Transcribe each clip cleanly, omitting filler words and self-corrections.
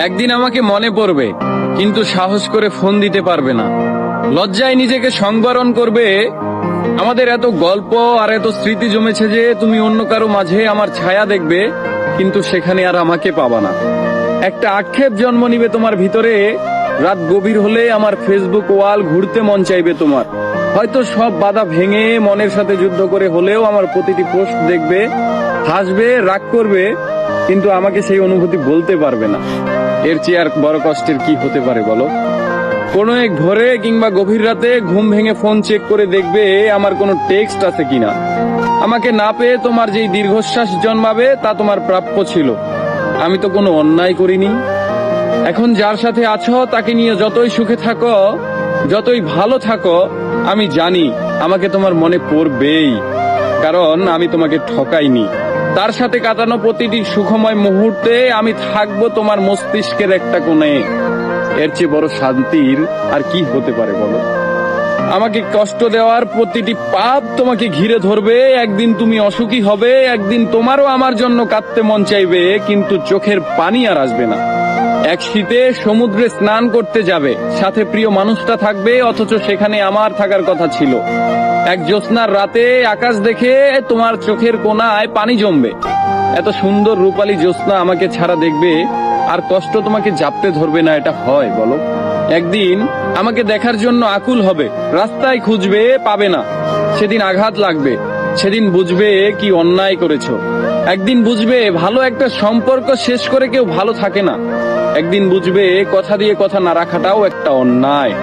একদিন আমাকে মনে পড়বে, কিন্তু সাহস করে ফোন দিতে পারবে না। লজ্জায় নিজেকে সংবরণ করবে। আমাদের এত গল্প আর এত স্মৃতি জমেছে যে তুমি অন্য কারো মাঝে আমার ছায়া দেখবে, কিন্তু সেখানে আর আমাকে পাবা না। একটা আক্ষেপ জন্ম নিবে তোমার ভিতরে। রাত গভীর হলে আমার ফেসবুক ওয়াল ঘুরতে মন চাইবে তোমার। হয়তো সব বাধা ভেঙে মনের সাথে যুদ্ধ করে হলেও আমার প্রতিটি পোস্ট দেখবে, হাসবে, রাগ করবে, কিন্তু আমাকে সেই অনুভূতি বলতে পারবে না। এর চেয়ে আর বড় কষ্টের কি হতে পারে বলো? কোনো এক ভোরে কিংবা গভীর রাতে ঘুম ভেঙে ফোন চেক করে দেখবে আমার কোনো টেক্সট আছে কিনা। আমাকে না পেয়ে তোমার যেই দীর্ঘশ্বাস জন্মাবে তা তোমার প্রাপ্য ছিল। আমি তো কোনো অন্যায় করিনি। এখন যার সাথে আছো তাকে নিয়ে যতই সুখে থাকো, যতই ভালো থাকো, আমি জানি আমাকে তোমার মনে পড়বেই, কারণ আমি তোমাকে ঠকাইনি। তার সাথে কাটানো প্রতিটি সুখময় মুহূর্তে আমি থাকবো তোমার মস্তিষ্কের একটা কোণে। এর চেয়ে বড় শান্তির আর কি হতে পারে বলো? আমাকে কষ্ট দেওয়ার প্রতিটি পাপ তোমাকে ঘিরে ধরবে। একদিন তুমি অসুখী হবে, একদিন তোমারও আমার জন্য কাঁদতে মন চাইবে, কিন্তু চোখের পানি আর আসবে না। এক শীতে সমুদ্রে স্নান করতে যাবে, সাথে প্রিয় মানুষটা থাকবে, অথচ সেখানে আমার থাকার কথা ছিল। এক জ্যোৎস্নার রাতে আকাশ দেখে তোমার চোখের কোণায় পানি জমবে। এত সুন্দর রূপালী জ্যোৎস্না আমাকে ছাড়া দেখবে, আর কষ্ট তোমাকে জাপটে ধরবে না। এটা হয় বলো? একদিন আমাকে দেখার জন্য আকুল হবে, রাস্তায় খুঁজবে, পাবে না। সেদিন আঘাত লাগবে, সেদিন বুঝবে কি অন্যায় করেছো। একদিন বুঝবে ভালো একটা সম্পর্ক শেষ করে কেউ ভালো থাকে না। একদিন বুঝবে কথা দিয়ে কথা না রাখাটাও একটা অন্যায়।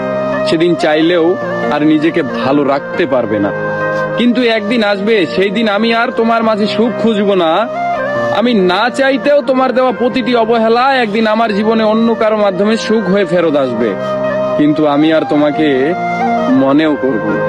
সেদিন চাইলেও আর নিজেকে ভালো রাখতে পারবে না। কিন্তু একদিন আসবে, সেই দিন আমি আর তোমার মাঝে সুখ খুঁজবো না। আমি না চাইতেও তোমার দেওয়া প্রতিটি অবহেলা একদিন আমার জীবনে অন্য কারো মাধ্যমে সুখ হয়ে ফেরত আসবে, কিন্তু আমি আর তোমাকে মনেও করব না।